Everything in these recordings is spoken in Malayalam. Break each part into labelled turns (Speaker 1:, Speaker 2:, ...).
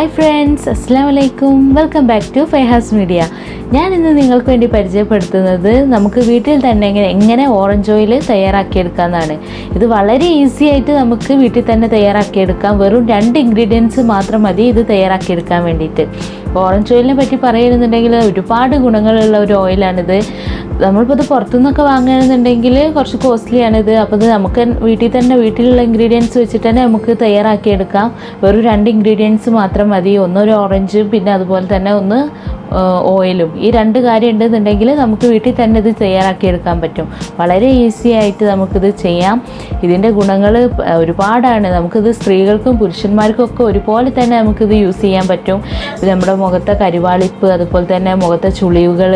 Speaker 1: ഹായ് ഫ്രണ്ട്സ്, അസ്സലാമു അലൈക്കും. Welcome back to Faihas media. ഞാൻ ഇന്ന് നിങ്ങൾക്ക് വേണ്ടി പരിചയപ്പെടുത്തുന്നത് നമുക്ക് വീട്ടിൽ തന്നെ എങ്ങനെ ഓറഞ്ച് ഓയിൽ തയ്യാറാക്കിയെടുക്കാമെന്നാണ്. ഇത് വളരെ ഈസി ആയിട്ട് നമുക്ക് വീട്ടിൽ തന്നെ തയ്യാറാക്കിയെടുക്കാം. വെറും 2 ഇൻഗ്രീഡിയൻസ് മാത്രം മതി ഇത് തയ്യാറാക്കിയെടുക്കാൻ വേണ്ടിയിട്ട്. ഓറഞ്ച് ഓയിലിനെ പറ്റി പറയുകയാണെന്നുണ്ടെങ്കിൽ ഒരുപാട് ഗുണങ്ങളുള്ള ഒരു ഓയിലാണിത്. നമ്മളിപ്പോൾ ഇത് പുറത്തുനിന്നൊക്കെ വാങ്ങുകയാണെന്നുണ്ടെങ്കിൽ കുറച്ച് കോസ്റ്റ്ലിയാണിത്. അപ്പോൾ ഇത് നമുക്ക് വീട്ടിലുള്ള ഇൻഗ്രീഡിയൻസ് വെച്ചിട്ട് തന്നെ നമുക്ക് തയ്യാറാക്കിയെടുക്കാം. വെറും 2 ഇൻഗ്രീഡിയൻസ് മാത്രം മതി. ഒരു ഓറഞ്ച്, പിന്നെ അതുപോലെ തന്നെ ഒന്ന് ഓയിലും. ഈ 2 കാര്യം ഉണ്ടെന്നുണ്ടെങ്കിൽ നമുക്ക് വീട്ടിൽ തന്നെ ഇത് തയ്യാറാക്കിയെടുക്കാൻ പറ്റും. വളരെ ഈസി ആയിട്ട് നമുക്കിത് ചെയ്യാം. ഇതിൻ്റെ ഗുണങ്ങൾ ഒരുപാടാണ്. നമുക്കിത് സ്ത്രീകൾക്കും പുരുഷന്മാർക്കും ഒക്കെ ഒരുപോലെ തന്നെ നമുക്കിത് യൂസ് ചെയ്യാൻ പറ്റും. ഇത് നമ്മുടെ മുഖത്തെ കരിവാളിപ്പ്, അതുപോലെ തന്നെ മുഖത്തെ ചുളിവുകൾ,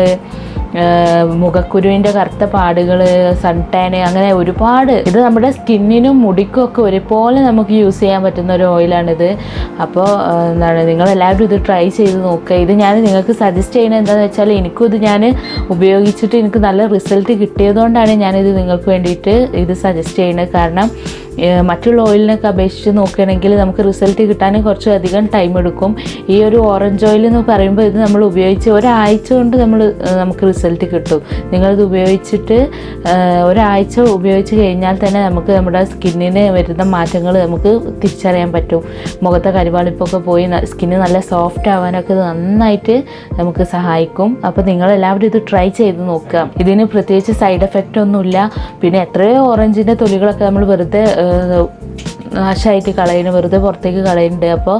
Speaker 1: മുഖക്കുരുവിൻ്റെ കറുത്ത പാടുകൾ, സൺ ടാൻ, അങ്ങനെ ഒരുപാട് ഇത് നമ്മുടെ സ്കിന്നിനും മുടിക്കും ഒക്കെ ഒരുപോലെ നമുക്ക് യൂസ് ചെയ്യാൻ പറ്റുന്ന ഒരു ഓയിലാണിത്. അപ്പോൾ നിങ്ങളെല്ലാവരും ഇത് ട്രൈ ചെയ്ത് നോക്കുക. ഇത് ഞാൻ നിങ്ങൾക്ക് സജസ്റ്റ് ചെയ്യുന്നത് എന്താണെന്ന് വെച്ചാൽ എനിക്കും ഇത് ഞാൻ ഉപയോഗിച്ചിട്ട് എനിക്ക് നല്ല റിസൾട്ട് കിട്ടിയതുകൊണ്ടാണ് ഞാനിത് നിങ്ങൾക്ക് വേണ്ടിയിട്ട് ഇത് സജസ്റ്റ് ചെയ്യുന്നത്. കാരണം മറ്റുള്ള ഓയിലിനൊക്കെ അപേക്ഷിച്ച് നോക്കുകയാണെങ്കിൽ നമുക്ക് റിസൾട്ട് കിട്ടാൻ കുറച്ചധികം ടൈം എടുക്കും. ഈ ഒരു ഓറഞ്ച് ഓയിൽ എന്ന് പറയുമ്പോൾ ഇത് നമ്മൾ ഉപയോഗിച്ച് ഒരാഴ്ച കൊണ്ട് നമുക്ക് റിസൾട്ട് കിട്ടും. നിങ്ങളിത് ഉപയോഗിച്ചിട്ട് ഒരാഴ്ച ഉപയോഗിച്ച് കഴിഞ്ഞാൽ തന്നെ നമുക്ക് നമ്മുടെ സ്കിന്നിന് വരുന്ന മാറ്റങ്ങൾ നമുക്ക് തിരിച്ചറിയാൻ പറ്റും. മുഖത്തെ കരിവാളിപ്പൊക്കെ പോയി സ്കിന്ന് നല്ല സോഫ്റ്റ് ആവാനൊക്കെ നന്നായിട്ട് നമുക്ക് സഹായിക്കും. അപ്പോൾ നിങ്ങളെല്ലാവരും ഇത് ട്രൈ ചെയ്ത് നോക്കുക. ഇതിന് പ്രത്യേകിച്ച് സൈഡ് എഫക്റ്റ് ഒന്നുമില്ല. പിന്നെ എത്രയോ ഓറഞ്ചിൻ്റെ തൊലികളൊക്കെ നമ്മൾ വെറുതെ നാശമായിട്ട് കളയുന്നു, വെറുതെ പുറത്തേക്ക് കളയുന്നുണ്ട്. അപ്പോൾ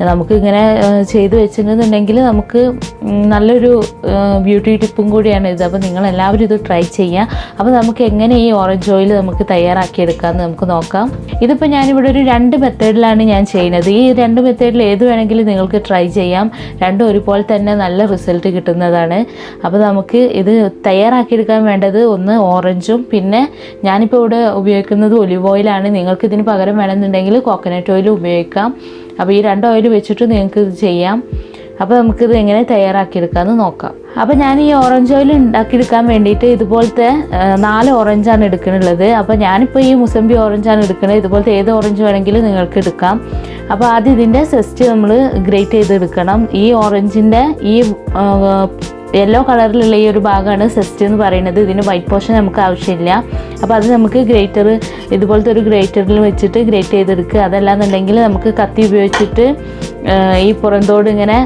Speaker 1: നമുക്കിങ്ങനെ ചെയ്ത് വെച്ചിട്ടുണ്ടെങ്കിൽ നമുക്ക് നല്ലൊരു ബ്യൂട്ടി ടിപ്പും കൂടിയാണ് ഇത്. അപ്പോൾ നിങ്ങളെല്ലാവരും ഇത് ട്രൈ ചെയ്യുക. അപ്പോൾ നമുക്ക് എങ്ങനെ ഈ ഓറഞ്ച് ഓയിൽ നമുക്ക് തയ്യാറാക്കിയെടുക്കാമെന്ന് നമുക്ക് നോക്കാം. ഇതിപ്പോൾ ഞാനിവിടെ ഒരു 2 മെത്തേഡിലാണ് ഞാൻ ചെയ്യുന്നത്. ഈ 2 മെത്തേഡിൽ ഏത് വേണമെങ്കിലും നിങ്ങൾക്ക് ട്രൈ ചെയ്യാം. രണ്ടും ഒരുപോലെ തന്നെ നല്ല റിസൾട്ട് കിട്ടുന്നതാണ്. അപ്പോൾ നമുക്ക് ഇത് തയ്യാറാക്കിയെടുക്കാൻ വേണ്ടത് ഒന്ന് ഓറഞ്ചും, പിന്നെ ഞാനിപ്പോൾ ഇവിടെ ഉപയോഗിക്കുന്നത് ഒലിവ് ഓയിലാണ്. നിങ്ങൾക്ക് ഇതിന് പകരം വേണമെന്നുണ്ടെങ്കിൽ കോക്കനട്ട് ഓയിൽ ഉപയോഗിക്കാം. അപ്പോൾ ഈ 2 ഓയിൽ വെച്ചിട്ട് നിങ്ങൾക്ക് ഇത് ചെയ്യാം. അപ്പോൾ നമുക്കിത് എങ്ങനെ തയ്യാറാക്കിയെടുക്കാമെന്ന് നോക്കാം. അപ്പോൾ ഞാൻ ഈ ഓറഞ്ച് ഓയിൽ ഉണ്ടാക്കിയെടുക്കാൻ വേണ്ടിയിട്ട് ഇതുപോലത്തെ 4 ഓറഞ്ചാണ് എടുക്കുന്നുള്ളത്. അപ്പോൾ ഞാനിപ്പോൾ ഈ മുസംബി ഓറഞ്ചാണ് എടുക്കുന്നത്. ഇതുപോലത്തെ ഏത് ഓറഞ്ച് വേണമെങ്കിലും നിങ്ങൾക്ക് എടുക്കാം. അപ്പോൾ ആദ്യം ഇതിൻ്റെ സെസ്റ്റ് നമ്മൾ ഗ്രേറ്റ് ചെയ്തെടുക്കണം. ഈ ഓറഞ്ചിൻ്റെ ഈ യെല്ലോ കളറിലുള്ള ഈ ഒരു ഭാഗമാണ് സെസ്റ്റ് എന്ന് പറയുന്നത്. ഇതിന് വൈറ്റ് പോർഷൻ നമുക്ക് ആവശ്യമില്ല. അപ്പോൾ അത് നമുക്ക് ഇതുപോലത്തെ ഒരു ഗ്രേറ്ററിൽ വെച്ചിട്ട് ഗ്രേറ്റ് ചെയ്തെടുക്കുക. അതല്ലാന്നുണ്ടെങ്കിൽ നമുക്ക് കത്തി ഉപയോഗിച്ചിട്ട് ഈ പുറന്തോട് ഇങ്ങനെ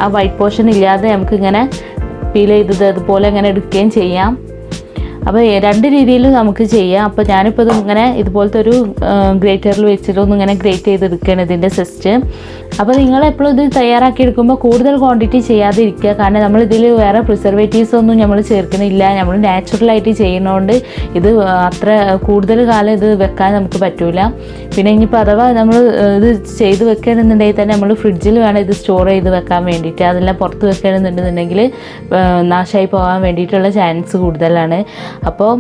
Speaker 1: ആ വൈറ്റ് പോർഷൻ ഇല്ലാതെ നമുക്കിങ്ങനെ പീൽ ചെയ്തത് അതുപോലെ ഇങ്ങനെ എടുക്കുകയും ചെയ്യാം. അപ്പോൾ 2 രീതിയിലും നമുക്ക് ചെയ്യാം. അപ്പോൾ ഞാനിപ്പോൾ ഇതുപോലത്തെ ഒരു ഗ്രേറ്ററിൽ വെച്ചിട്ട് ഇങ്ങനെ ഗ്രേറ്റ് ചെയ്തെടുക്കുകയാണ് ഇതിൻ്റെ സെസ്റ്റ്. അപ്പോൾ നിങ്ങളെപ്പോഴും ഇത് തയ്യാറാക്കിയെടുക്കുമ്പോൾ കൂടുതൽ ക്വാണ്ടിറ്റി ചെയ്യാതെ ഇരിക്കുക. കാരണം നമ്മളിതിൽ വേറെ പ്രിസർവേറ്റീവ്സ് ഒന്നും നമ്മൾ ചേർക്കുന്നില്ല. നമ്മൾ നാച്ചുറലായിട്ട് ചെയ്യുന്നതുകൊണ്ട് ഇത് അത്ര കൂടുതൽ കാലം ഇത് വെക്കാൻ നമുക്ക് പറ്റില്ല. പിന്നെ ഇനിയിപ്പോൾ അഥവാ നമ്മൾ ഇത് ചെയ്ത് വെക്കുകയാണെന്നുണ്ടെങ്കിൽ തന്നെ നമ്മൾ ഫ്രിഡ്ജിൽ വേണം ഇത് സ്റ്റോർ ചെയ്ത് വെക്കാൻ വേണ്ടിയിട്ട്. അതെല്ലാം പുറത്ത് വെക്കുകയാണെന്നുണ്ടെന്നുണ്ടെങ്കിൽ നാശമായി പോകാൻ വേണ്ടിയിട്ടുള്ള ചാൻസ് കൂടുതലാണ്. അപ്പോൾ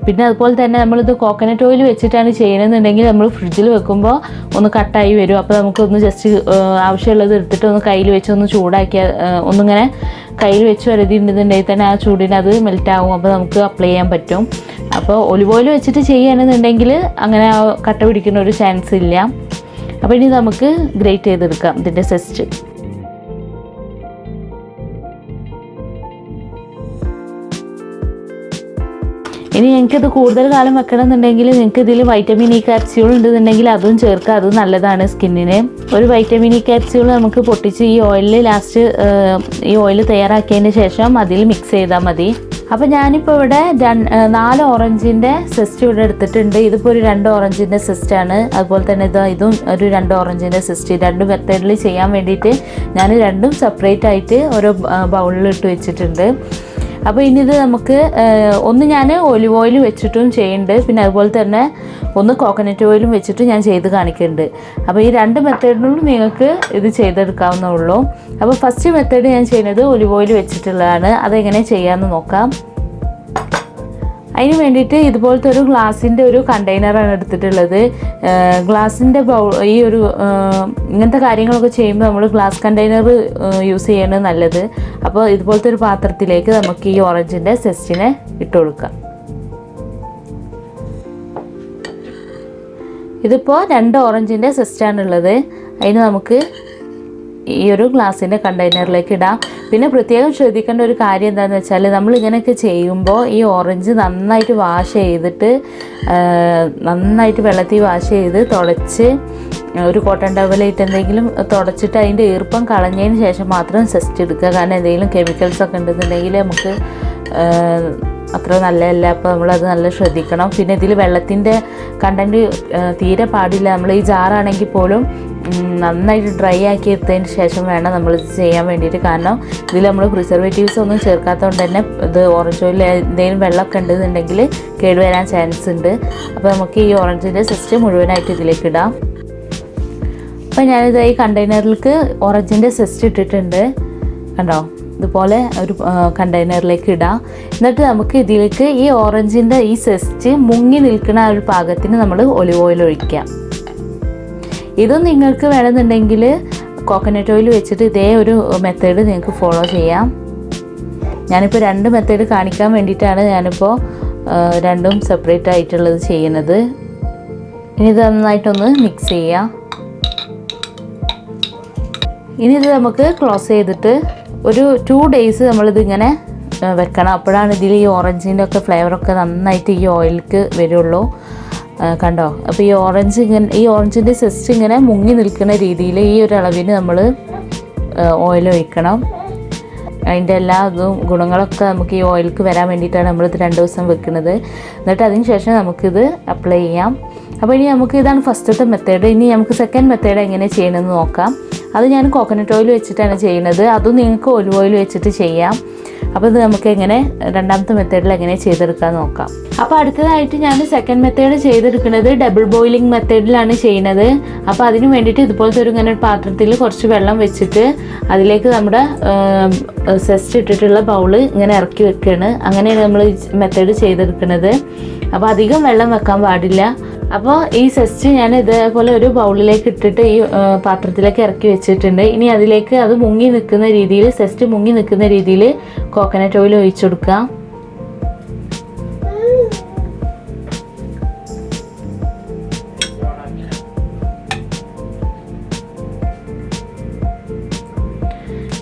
Speaker 1: പിന്നെ അതുപോലെ തന്നെ നമ്മളിത് കോക്കനട്ട് ഓയിൽ വെച്ചിട്ടാണ് ചെയ്യണമെന്നുണ്ടെങ്കിൽ നമ്മൾ ഫ്രിഡ്ജിൽ വെക്കുമ്പോൾ ഒന്ന് കട്ടായി വരും. അപ്പോൾ നമുക്കൊന്ന് ജസ്റ്റ് ആവശ്യമുള്ളത് എടുത്തിട്ട് ഒന്ന് കയ്യിൽ വെച്ച് ഒന്ന് ചൂടാക്കിയാൽ ഒന്നിങ്ങനെ കയ്യിൽ വെച്ച് വരതിയിട്ടുണ്ടെന്നുണ്ടെങ്കിൽ തന്നെ ആ ചൂടിന് അത് മെൽറ്റാവും. അപ്പോൾ നമുക്ക് അപ്ലൈ ചെയ്യാൻ പറ്റും. അപ്പോൾ ഒലിവ് ഓയിൽ വെച്ചിട്ട് ചെയ്യുകയാണെന്നുണ്ടെങ്കിൽ അങ്ങനെ കട്ട പിടിക്കുന്ന ഒരു ചാൻസ് ഇല്ല. അപ്പോൾ ഇനി നമുക്ക് ഗ്രേറ്റ് ചെയ്തെടുക്കാം ഇതിൻ്റെ സെസ്റ്റ്. ഇനി നിങ്ങൾക്കിത് കൂടുതൽ കാലം വെക്കണമെന്നുണ്ടെങ്കിൽ നിങ്ങൾക്ക് ഇതിൽ വൈറ്റമിൻ ഇ ക്യാപ്സ്യൂൾ ഉണ്ടെന്നുണ്ടെങ്കിൽ അതും ചേർക്കുക. അതും നല്ലതാണ് സ്കിന്നിന്. ഒരു വൈറ്റമിൻ ഇ ക്യാപ്സ്യൂൾ നമുക്ക് പൊട്ടിച്ച് ഈ ഓയിലിൽ ലാസ്റ്റ് ഈ ഓയിൽ തയ്യാറാക്കിയതിന് ശേഷം അതിൽ മിക്സ് ചെയ്താൽ മതി. അപ്പോൾ ഞാനിപ്പോൾ ഇവിടെ 4 ഓറഞ്ചിൻ്റെ സെസ്റ്റ് ഇവിടെ എടുത്തിട്ടുണ്ട്. ഇതിപ്പോൾ ഒരു 2 ഓറഞ്ചിൻ്റെ സെസ്റ്റാണ്. അതുപോലെ തന്നെ ഇതും ഒരു 2 ഓറഞ്ചിൻ്റെ സെസ്റ്റ്. 2 മെത്തേഡിൽ ചെയ്യാൻ വേണ്ടിയിട്ട് ഞാൻ 2ഉം സെപ്പറേറ്റ് ആയിട്ട് ഓരോ ബൗളിലിട്ട് വെച്ചിട്ടുണ്ട്. അപ്പോൾ ഇനി ഇത് നമുക്ക് ഒന്ന് ഞാൻ ഒലിവ് ഓയിൽ വെച്ചിട്ടും ചെയ്യുന്നുണ്ട്, പിന്നെ അതുപോലെ തന്നെ ഒന്ന് കോക്കനട്ട് ഓയിലും വെച്ചിട്ട് ഞാൻ ചെയ്ത് കാണിക്കുന്നുണ്ട്. അപ്പോൾ ഈ 2 മെത്തേഡിലും നിങ്ങൾക്ക് ഇത് ചെയ്തെടുക്കാവുന്നേ. അപ്പോൾ ഫസ്റ്റ് മെത്തേഡ് ഞാൻ ചെയ്യുന്നത് ഒലിവ് ഓയിൽ വെച്ചിട്ടുള്ളതാണ്. അതെങ്ങനെ ചെയ്യാമെന്ന് നോക്കാം. അതിന് വേണ്ടിയിട്ട് ഇതുപോലത്തെ ഒരു ഗ്ലാസിൻ്റെ ഒരു കണ്ടെയ്നറാണ് എടുത്തിട്ടുള്ളത്. ഗ്ലാസിൻ്റെ ഈ ഒരു ഇങ്ങനത്തെ കാര്യങ്ങളൊക്കെ ചെയ്യുമ്പോൾ നമ്മൾ ഗ്ലാസ് കണ്ടെയ്നർ യൂസ് ചെയ്യണത് നല്ലത്. അപ്പോൾ ഇതുപോലത്തെ ഒരു പാത്രത്തിലേക്ക് നമുക്ക് ഈ ഓറഞ്ചിൻ്റെ സെസ്റ്റിനെ ഇട്ട് കൊടുക്കാം. ഇതിപ്പോൾ 2 ഓറഞ്ചിൻ്റെ സെസ്റ്റാണുള്ളത്. അതിന് നമുക്ക് ഈ ഒരു ഗ്ലാസിൻ്റെ കണ്ടെയ്നറിലേക്ക് ഇടാം. പിന്നെ പ്രത്യേകം ശ്രദ്ധിക്കേണ്ട ഒരു കാര്യം എന്താണെന്ന് വെച്ചാൽ നമ്മൾ ഇങ്ങനെയൊക്കെ ചെയ്യുമ്പോൾ ഈ ഓറഞ്ച് നന്നായിട്ട് വാഷ് ചെയ്തിട്ട് നന്നായിട്ട് വെള്ളത്തിൽ വാഷ് ചെയ്ത് തുടച്ച് ഒരു കോട്ടൺ ടവലായിട്ട് എന്തെങ്കിലും തുടച്ചിട്ട് അതിൻ്റെ ഈർപ്പം കളഞ്ഞതിന് ശേഷം മാത്രം സെസ്റ്റ് എടുക്കുക. കാരണം എന്തെങ്കിലും കെമിക്കൽസ് ഒക്കെ ഉണ്ടെന്നുണ്ടെങ്കിൽ നമുക്ക് അത്ര നല്ലതല്ല. അപ്പോൾ നമ്മളത് നല്ല ശ്രദ്ധിക്കണം. പിന്നെ ഇതിൽ വെള്ളത്തിൻ്റെ കണ്ടൻറ്റ് തീരെ പാടില്ല. നമ്മൾ ഈ ജാറാണെങ്കിൽ പോലും നന്നായിട്ട് ഡ്രൈ ആക്കി എടുത്തതിന് ശേഷം വേണം നമ്മളിത് ചെയ്യാൻ വേണ്ടിയിട്ട്. കാരണം ഇതിൽ നമ്മൾ പ്രിസർവേറ്റീവ്സ് ഒന്നും ചേർക്കാത്തതുകൊണ്ട് തന്നെ ഇത് ഓറഞ്ച് ഓയിൽ എന്തെങ്കിലും വെള്ളമൊക്കെ ഉണ്ടെന്നുണ്ടെങ്കിൽ കേടുവരാൻ ചാൻസ് ഉണ്ട്. അപ്പോൾ നമുക്ക് ഈ ഓറഞ്ചിൻ്റെ സെസ്റ്റ് മുഴുവനായിട്ട് ഇതിലേക്ക് ഇടാം. അപ്പോൾ ഞാനിത് ഈ കണ്ടെയ്നറിലേക്ക് ഓറഞ്ചിൻ്റെ സെസ്റ്റ് ഇട്ടിട്ടുണ്ട്. കണ്ടോ, ഇതുപോലെ ഒരു കണ്ടെയ്നറിലേക്ക് ഇടാം. എന്നിട്ട് നമുക്ക് ഇതിലേക്ക് ഈ ഓറഞ്ചിൻ്റെ ഈ സെസ്റ്റ് മുങ്ങി നിൽക്കുന്ന ഒരു പാകത്തിന് നമ്മൾ ഒലിവ് ഓയിൽ ഒഴിക്കാം. ഇതും നിങ്ങൾക്ക് വേണമെന്നുണ്ടെങ്കിൽ കോക്കനട്ട് ഓയിൽ വെച്ചിട്ട് ഇതേ ഒരു മെത്തേഡ് നിങ്ങൾക്ക് ഫോളോ ചെയ്യാം. ഞാനിപ്പോൾ 2 മെത്തേഡ് കാണിക്കാൻ വേണ്ടിയിട്ടാണ് ഞാനിപ്പോൾ രണ്ടും സെപ്പറേറ്റ് ആയിട്ടുള്ളത് ചെയ്യുന്നത്. ഇനി ഇത് നന്നായിട്ടൊന്ന് മിക്സ് ചെയ്യാം. ഇനി ഇത് നമുക്ക് ക്ലോസ് ചെയ്തിട്ട് ഒരു 2 days നമ്മളിതിങ്ങനെ വെക്കണം. അപ്പോഴാണ് ഇതിൽ ഈ ഓറഞ്ചിൻ്റെ ഒക്കെ ഫ്ലേവറൊക്കെ നന്നായിട്ട് ഈ ഓയിലേക്ക് വരുള്ളൂ. കണ്ടോ, അപ്പോൾ ഈ ഓറഞ്ചിൻ്റെ സെസ്റ്റ് ഇങ്ങനെ മുങ്ങി നിൽക്കുന്ന രീതിയിൽ ഈ ഒരു അളവിന് നമ്മൾ ഓയിൽ ഒഴിക്കണം. അതിൻ്റെ എല്ലാ ഗുണങ്ങളൊക്കെ നമുക്ക് ഈ ഓയിലേക്ക് വരാൻ വേണ്ടിയിട്ടാണ് നമ്മളിത് 2 ദിവസം വെക്കുന്നത്. എന്നിട്ട് അതിന് ശേഷം നമുക്കിത് അപ്ലൈ ചെയ്യാം. അപ്പോൾ ഇനി നമുക്ക് ഇതാണ് ഫസ്റ്റത്തെ മെത്തേഡ്. ഇനി നമുക്ക് സെക്കൻഡ് മെത്തേഡ് എങ്ങനെ ചെയ്യണമെന്ന് നോക്കാം. അത് ഞാൻ കോക്കനട്ട് ഓയിൽ വെച്ചിട്ടാണ് ചെയ്യുന്നത്. അതും നിങ്ങൾക്ക് ഒലിവ് ഓയിൽ വെച്ചിട്ട് ചെയ്യാം. അപ്പോൾ ഇത് നമുക്ക് എങ്ങനെ രണ്ടാമത്തെ മെത്തേഡിൽ എങ്ങനെ ചെയ്തെടുക്കാൻ നോക്കാം. അപ്പോൾ അടുത്തതായിട്ട് ഞാൻ സെക്കൻഡ് മെത്തേഡ് ചെയ്തെടുക്കുന്നത് ഡബിൾ ബോയിലിംഗ് മെത്തേഡിലാണ് ചെയ്യുന്നത്. അപ്പോൾ അതിന് വേണ്ടിയിട്ട് ഇതുപോലത്തെ ഇങ്ങനെ ഒരു പാത്രത്തിൽ കുറച്ച് വെള്ളം വെച്ചിട്ട് അതിലേക്ക് നമ്മുടെ സെസ്റ്റ് ഇട്ടിട്ടുള്ള ബൗള് ഇങ്ങനെ ഇറക്കി വെക്കുകയാണ്. അങ്ങനെയാണ് നമ്മൾ മെത്തേഡ് ചെയ്തെടുക്കുന്നത്. അപ്പോൾ അധികം വെള്ളം വെക്കാൻ പാടില്ല. അപ്പോൾ ഈ സെസ്റ്റ് ഞാൻ ഇതേപോലെ ഒരു ബൗളിലേക്ക് ഇട്ടിട്ട് ഈ പാത്രത്തിലേക്ക് ഇറക്കി വെച്ചിട്ടുണ്ട്. ഇനി അതിലേക്ക് അത് മുങ്ങി നിൽക്കുന്ന രീതിയിൽ, സെസ്റ്റ് മുങ്ങി നിൽക്കുന്ന രീതിയിൽ കോക്കനട്ട് ഓയിൽ ഒഴിച്ചു കൊടുക്കാം.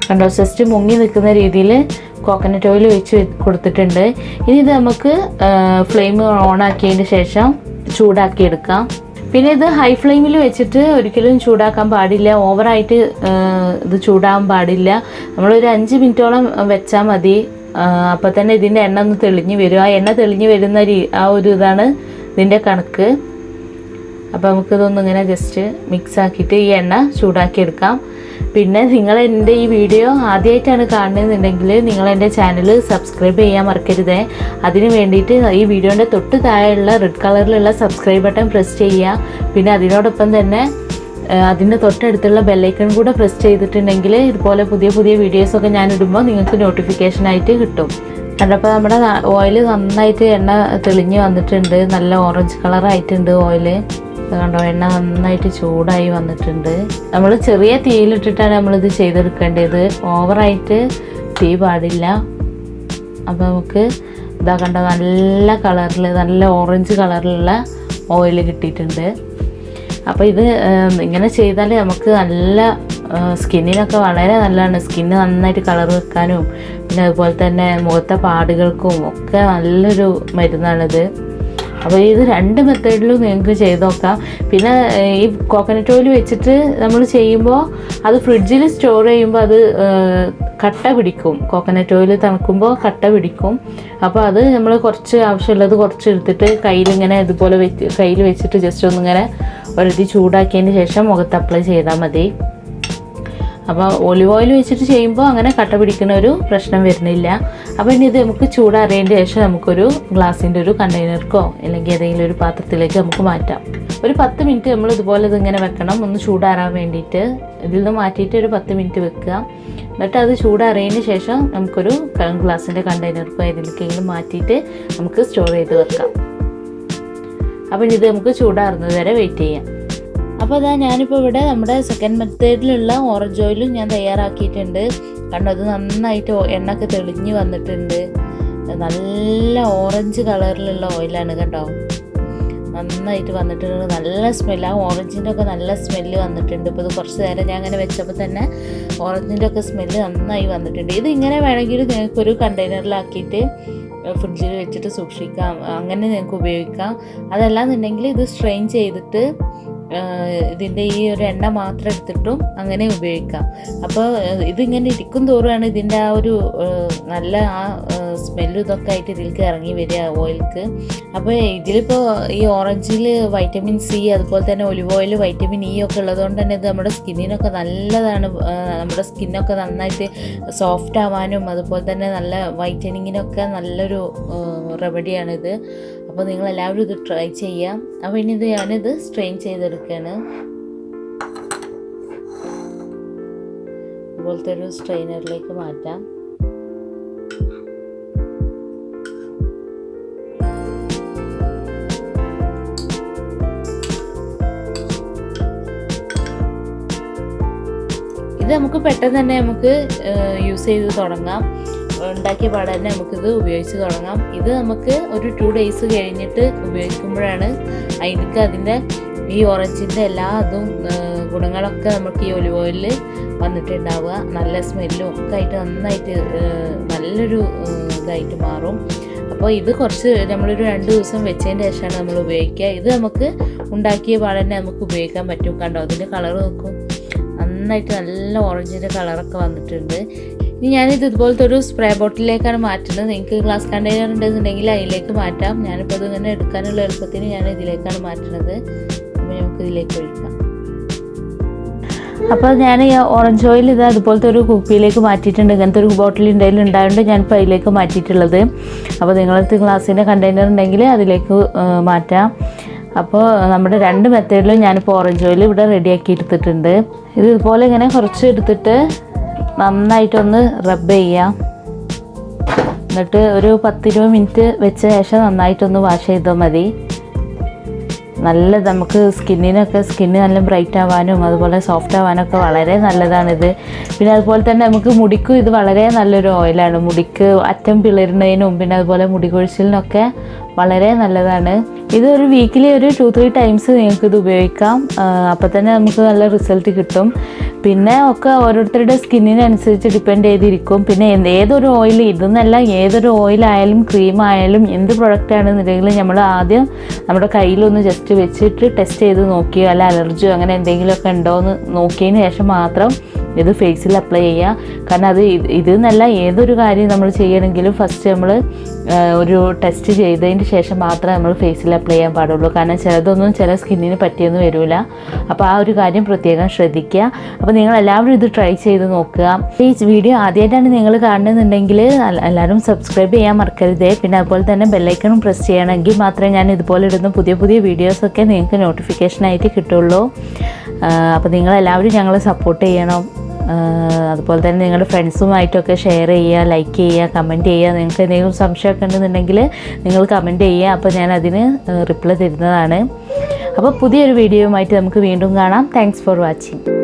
Speaker 1: കണ്ടോ, സെസ്റ്റ് മുങ്ങി നിൽക്കുന്ന രീതിയിൽ കോക്കനട്ട് ഓയിൽ ഒഴിച്ച് കൊടുത്തിട്ടുണ്ട്. ഇനി ഇത് നമുക്ക് ഫ്ലെയിം ഓൺ ആക്കിയതിന് ശേഷം ചൂടാക്കിയെടുക്കാം. പിന്നെ ഇത് ഹൈ ഫ്ലെയിമിൽ വെച്ചിട്ട് ഒരിക്കലും ചൂടാക്കാൻ പാടില്ല. ഓവറായിട്ട് ഇത് ചൂടാകാൻ പാടില്ല. നമ്മളൊരു 5 മിനിറ്റോളം വെച്ചാൽ മതി. അപ്പോൾ തന്നെ ഇതിൻ്റെ എണ്ണ ഒന്ന് തെളിഞ്ഞ് വരും. ആ എണ്ണ തെളിഞ്ഞ് വരുന്ന ആ ഒരു ഇതാണ് ഇതിൻ്റെ കണക്ക്. അപ്പോൾ നമുക്കിതൊന്നും ഇങ്ങനെ ജസ്റ്റ് മിക്സ് ആക്കിയിട്ട് ഈ എണ്ണ ചൂടാക്കിയെടുക്കാം. പിന്നെ നിങ്ങൾ എൻ്റെ ഈ വീഡിയോ ആദ്യമായിട്ടാണ് കാണുന്നതെന്നുണ്ടെങ്കിൽ നിങ്ങൾ എൻ്റെ ചാനൽ സബ്സ്ക്രൈബ് ചെയ്യാൻ മറക്കരുത്. അതിന് വേണ്ടിയിട്ട് ഈ വീഡിയോൻ്റെ തൊട്ട് താഴെയുള്ള റെഡ് കളറിലുള്ള സബ്സ്ക്രൈബ് ബട്ടൺ പ്രസ് ചെയ്യുക. പിന്നെ അതിനോടൊപ്പം തന്നെ അതിൻ്റെ തൊട്ടടുത്തുള്ള ബെല്ലൈക്കൺ കൂടെ പ്രസ് ചെയ്തിട്ടുണ്ടെങ്കിൽ ഇതുപോലെ പുതിയ പുതിയ വീഡിയോസൊക്കെ ഞാൻ ഇടുമ്പോൾ നിങ്ങൾക്ക് നോട്ടിഫിക്കേഷനായിട്ട് കിട്ടും. കണ്ടപ്പോൾ നമ്മുടെ ഓയിൽ നന്നായിട്ട് എണ്ണ തെളിഞ്ഞ് വന്നിട്ടുണ്ട്. നല്ല ഓറഞ്ച് കളറായിട്ടുണ്ട് ഓയിൽ. കണ്ടോ, എണ്ണ നന്നായിട്ട് ചൂടായി വന്നിട്ടുണ്ട്. നമ്മൾ ചെറിയ തീയിലിട്ടിട്ടാണ് നമ്മളിത് ചെയ്തെടുക്കേണ്ടത്. ഓവറായിട്ട് തീ പാടില്ല. അപ്പോൾ നമുക്ക് ഇതാ കണ്ടോ, നല്ല കളറിൽ, നല്ല ഓറഞ്ച് കളറിലുള്ള ഓയിൽ കിട്ടിയിട്ടുണ്ട്. അപ്പോൾ ഇത് ഇങ്ങനെ ചെയ്താൽ നമുക്ക് നല്ല സ്കിന്നിനൊക്കെ വളരെ നല്ലതാണ്. സ്കിന്ന് നന്നായിട്ട് കളർ വെക്കാനും പിന്നെ അതുപോലെ തന്നെ മുഖത്തെ പാടുകൾക്കും ഒക്കെ നല്ലൊരു മരുന്നാണിത്. അപ്പോൾ ഇത് 2 മെത്തേഡിലും നിങ്ങൾക്ക് ചെയ്ത് നോക്കാം. പിന്നെ ഈ കോക്കനട്ട് ഓയിൽ വെച്ചിട്ട് നമ്മൾ ചെയ്യുമ്പോൾ അത് ഫ്രിഡ്ജിൽ സ്റ്റോർ ചെയ്യുമ്പോൾ അത് കട്ട പിടിക്കും. കോക്കനട്ട് ഓയിൽ തണുക്കുമ്പോൾ കട്ട പിടിക്കും. അപ്പോൾ അത് നമ്മൾ കുറച്ച് ആവശ്യമുള്ളത് കുറച്ച് എടുത്തിട്ട് കയ്യിലിങ്ങനെ ഇതുപോലെ കയ്യിൽ വെച്ചിട്ട് ജസ്റ്റ് ഒന്നിങ്ങനെ ഒരതി ചൂടാക്കിയതിന് ശേഷം മുഖത്ത് അപ്ലൈ ചെയ്താൽ മതി. അപ്പോൾ ഒലിവ് ഓയിൽ വെച്ചിട്ട് ചെയ്യുമ്പോൾ അങ്ങനെ കട്ട പിടിക്കുന്ന ഒരു പ്രശ്നം വരുന്നില്ല. അപ്പോൾ ഇനി ഇത് നമുക്ക് ചൂടാറിയതിന് ശേഷം നമുക്കൊരു ഗ്ലാസിൻ്റെ ഒരു കണ്ടെയ്നർക്കോ അല്ലെങ്കിൽ ഏതെങ്കിലും ഒരു പാത്രത്തിലേക്ക് നമുക്ക് മാറ്റാം. ഒരു 10 മിനിറ്റ് നമ്മൾ ഇതുപോലെ ഇതിങ്ങനെ വെക്കണം, ഒന്ന് ചൂടാറാൻ വേണ്ടിയിട്ട്. ഇതിൽ നിന്ന് മാറ്റിയിട്ട് ഒരു 10 മിനിറ്റ് വെക്കുക. എന്നിട്ട് അത് ചൂടാറിയതിന് ശേഷം നമുക്കൊരു ഗ്ലാസിൻ്റെ കണ്ടെയ്നർക്കോ ഏതിലേക്കെങ്കിലും മാറ്റിയിട്ട് നമുക്ക് സ്റ്റോർ ചെയ്ത് വെക്കാം. അപ്പോൾ ഇത് നമുക്ക് ചൂടാറുന്നത് വരെ വെയിറ്റ് ചെയ്യാം. അപ്പോൾ അതാ ഞാനിപ്പോൾ ഇവിടെ നമ്മുടെ സെക്കൻഡ് മെത്തേഡിലുള്ള ഓറഞ്ച് ഓയിലും ഞാൻ തയ്യാറാക്കിയിട്ടുണ്ട്. കണ്ടോ, അത് നന്നായിട്ട് എണ്ണയൊക്കെ തെളിഞ്ഞ് വന്നിട്ടുണ്ട്. നല്ല ഓറഞ്ച് കളറിലുള്ള ഓയിലാണ് കേട്ടോ. നന്നായിട്ട് വന്നിട്ടുണ്ട്. നല്ല സ്മെല്ല്, ആ ഓറഞ്ചിൻ്റെ ഒക്കെ നല്ല സ്മെല്ല് വന്നിട്ടുണ്ട്. ഇപ്പോൾ ഇത് കുറച്ച് നേരം ഞാൻ അങ്ങനെ വെച്ചപ്പോൾ തന്നെ ഓറഞ്ചിൻ്റെ ഒക്കെ സ്മെല്ല് നന്നായി വന്നിട്ടുണ്ട്. ഇത് ഇങ്ങനെ വേണമെങ്കിൽ നിങ്ങൾക്കൊരു കണ്ടെയ്നറിലാക്കിയിട്ട് ഫ്രിഡ്ജിൽ വെച്ചിട്ട് സൂക്ഷിക്കാം, അങ്ങനെ നിങ്ങൾക്ക് ഉപയോഗിക്കാം. അതല്ലാന്നുണ്ടെങ്കിൽ ഇത് സ്ട്രെയിൻ ചെയ്തിട്ട് ഇതിൻ്റെ ഈ ഒരു എണ്ണ മാത്രം എടുത്തിട്ടും അങ്ങനെ ഉപയോഗിക്കാം. അപ്പോൾ ഇതിങ്ങനെ ഇരിക്കും തോറുമാണ് ഇതിൻ്റെ ആ ഒരു നല്ല ആ സ്മെല്ലും ഇതൊക്കെ ആയിട്ട് ഇതിലേക്ക് ഇറങ്ങി വരിക ഓയിൽക്ക്. അപ്പോൾ ഇതിലിപ്പോൾ ഈ ഓറഞ്ചിൽ വൈറ്റമിൻ സി, അതുപോലെ തന്നെ ഒലിവ് ഓയിൽ വൈറ്റമിൻ ഇ ഒക്കെ ഉള്ളതുകൊണ്ട് തന്നെ ഇത് നമ്മുടെ സ്കിന്നിനൊക്കെ നല്ലതാണ്. നമ്മുടെ സ്കിന്നൊക്കെ നന്നായിട്ട് സോഫ്റ്റ് ആവാനും അതുപോലെ തന്നെ നല്ല വൈറ്റനിങ്ങിനൊക്കെ നല്ലൊരു റെമഡിയാണിത്. അപ്പോൾ നിങ്ങളെല്ലാവരും ഇത് ട്രൈ ചെയ്യാം. അപ്പോൾ ഇനി ഇത് ഞാനിത് സ്ട്രെയിൻ ചെയ്തെടുക്കുകയാണ്. ഇതുപോലത്തെ ഒരു സ്ട്രെയിനറിലേക്ക് മാറ്റാം. ഇത് നമുക്ക് പെട്ടെന്ന് തന്നെ നമുക്ക് യൂസ് ചെയ്ത് തുടങ്ങാം. ഉണ്ടാക്കിയ പാടെ തന്നെ നമുക്കിത് ഉപയോഗിച്ച് തുടങ്ങാം. ഇത് നമുക്ക് ഒരു 2 days കഴിഞ്ഞിട്ട് ഉപയോഗിക്കുമ്പോഴാണ് അതിൻ്റെ ഈ ഓറഞ്ചിൻ്റെ എല്ലാ അതും ഗുണങ്ങളൊക്കെ നമുക്ക് ഈ ഒലിവ് ഓയിലിൽ വന്നിട്ടുണ്ടാവുക. നല്ല സ്മെല്ലും ഒക്കെ ആയിട്ട് നന്നായിട്ട് നല്ലൊരു ഇതായിട്ട് മാറും. അപ്പോൾ ഇത് കുറച്ച് നമ്മളൊരു 2 ദിവസം വെച്ചതിന് ശേഷമാണ് നമ്മൾ ഉപയോഗിക്കുക. ഇത് നമുക്ക് ഉണ്ടാക്കിയ പാടെ തന്നെ നമുക്ക് ഉപയോഗിക്കാൻ പറ്റും. കണ്ടോ, അതിൻ്റെ കളർ നോക്കും, നന്നായിട്ട് നല്ല ഓറഞ്ചിൻ്റെ കളറൊക്കെ വന്നിട്ടുണ്ട്. ഇനി ഞാനിത് ഇതുപോലത്തെ ഒരു സ്പ്രേ ബോട്ടിലേക്കാണ് മാറ്റുന്നത്. നിങ്ങൾക്ക് ഗ്ലാസ് കണ്ടെയ്നർ ഉണ്ടെന്നുണ്ടെങ്കിൽ അതിലേക്ക് മാറ്റാം. ഞാനിപ്പോൾ ഇതിങ്ങനെ എടുക്കാനുള്ള എളുപ്പത്തിന് ഞാൻ ഇതിലേക്കാണ് മാറ്റുന്നത്. അപ്പോൾ നമുക്ക് ഇതിലേക്ക് ഒഴിക്കാം. അപ്പോൾ ഞാൻ ഈ ഓറഞ്ച് ഓയിൽ ഇത് അതുപോലത്തെ ഒരു കുപ്പിയിലേക്ക് മാറ്റിയിട്ടുണ്ട്. ഇങ്ങനത്തെ ഒരു ബോട്ടിൽ ഉണ്ടായാലും ഉണ്ടായതുകൊണ്ട് ഞാനിപ്പോൾ അതിലേക്ക് മാറ്റിയിട്ടുള്ളത്. അപ്പോൾ നിങ്ങളടുത്ത് ഗ്ലാസിൻ്റെ കണ്ടെയ്നർ ഉണ്ടെങ്കിൽ അതിലേക്ക് മാറ്റാം. അപ്പോൾ നമ്മുടെ 2 മെത്തേഡിലും ഞാനിപ്പോൾ ഓറഞ്ച് ഓയിൽ ഇവിടെ റെഡിയാക്കി എടുത്തിട്ടുണ്ട്. ഇത് ഇതുപോലെ ഇങ്ങനെ കുറച്ച് എടുത്തിട്ട് നന്നായിട്ടൊന്ന് റബ്ബ് ചെയ്യാം. എന്നിട്ട് ഒരു 10-20 മിനിറ്റ് വെച്ച ശേഷം നന്നായിട്ടൊന്ന് വാഷ് ചെയ്താൽ മതി. നല്ല നമുക്ക് സ്കിന്ന് നല്ല ബ്രൈറ്റ് ആവാനും അതുപോലെ സോഫ്റ്റ് ആവാനൊക്കെ വളരെ നല്ലതാണിത്. പിന്നെ അതുപോലെ തന്നെ നമുക്ക് മുടിക്കും ഇത് വളരെ നല്ലൊരു ഓയിലാണ്. മുടിക്ക് അറ്റം പിളരുന്നതിനും പിന്നെ അതുപോലെ മുടി കൊഴിച്ചിലിനൊക്കെ വളരെ നല്ലതാണ്. ഇത് ഒരു വീക്കിലി ഒരു 2-3 ടൈംസ് നിങ്ങൾക്കിത് ഉപയോഗിക്കാം. അപ്പോൾ തന്നെ നമുക്ക് നല്ല റിസൾട്ട് കിട്ടും. പിന്നെ ഒക്കെ ഓരോരുത്തരുടെ സ്കിന്നിനനുസരിച്ച് ഡിപ്പെൻഡ് ചെയ്തിരിക്കും. പിന്നെ ഏതൊരു ഓയിൽ, ഇതെന്നല്ല ഏതൊരു ഓയിലായാലും ക്രീം ആയാലും എന്ത് പ്രൊഡക്റ്റ് ആണെന്നുണ്ടെങ്കിലും നമ്മൾ ആദ്യം നമ്മുടെ കയ്യിലൊന്ന് ജസ്റ്റ് വെച്ചിട്ട് ടെസ്റ്റ് ചെയ്ത് നോക്കിയോ അല്ല അലർജിയോ അങ്ങനെ എന്തെങ്കിലുമൊക്കെ ഉണ്ടോ എന്ന് നോക്കിയതിന് ശേഷം മാത്രം ഇത് ഫേസിൽ അപ്ലൈ ചെയ്യുക. കാരണം അത് ഇതെന്നല്ല ഏതൊരു കാര്യം നമ്മൾ ചെയ്യണമെങ്കിലും ഫസ്റ്റ് നമ്മൾ ഒരു ടെസ്റ്റ് ചെയ്തതിന് ശേഷം മാത്രമേ നമ്മൾ ഫേസിൽ അപ്ലൈ ചെയ്യാൻ പാടുള്ളൂ. കാരണം ചിലതൊന്നും ചില സ്കിന്നിന് പറ്റിയൊന്നും വരില്ല. അപ്പോൾ ആ ഒരു കാര്യം പ്രത്യേകം ശ്രദ്ധിക്കുക. അപ്പോൾ നിങ്ങളെല്ലാവരും ഇത് ട്രൈ ചെയ്ത് നോക്കുക. ഈ വീഡിയോ ആദ്യമായിട്ടാണ് നിങ്ങൾ കാണുന്നുണ്ടെങ്കിൽ എല്ലാവരും സബ്സ്ക്രൈബ് ചെയ്യാൻ മറക്കരുത്. പിന്നെ അതുപോലെ തന്നെ ബെല്ലൈക്കണും പ്രസ് ചെയ്യണമെങ്കിൽ മാത്രമേ ഞാൻ ഇതുപോലെ ഇടുന്ന പുതിയ പുതിയ വീഡിയോസൊക്കെ നിങ്ങൾക്ക് നോട്ടിഫിക്കേഷനായിട്ട് കിട്ടുള്ളൂ. അപ്പോൾ നിങ്ങളെല്ലാവരും ഞങ്ങളെ സപ്പോർട്ട് ചെയ്യണം. അതുപോലെ തന്നെ നിങ്ങളുടെ ഫ്രണ്ട്സുമായിട്ടൊക്കെ ഷെയർ ചെയ്യുക, ലൈക്ക് ചെയ്യുക, കമൻറ്റ് ചെയ്യുക. നിങ്ങൾക്ക് എന്തെങ്കിലും സംശയമൊക്കെ ഉണ്ടെന്നുണ്ടെങ്കിൽ നിങ്ങൾ കമൻറ്റ് ചെയ്യുക. അപ്പോൾ ഞാൻ അതിന് റിപ്ലൈ തരുന്നതാണ്. അപ്പോൾ പുതിയൊരു വീഡിയോയുമായിട്ട് നമുക്ക് വീണ്ടും കാണാം. Thanks for watching.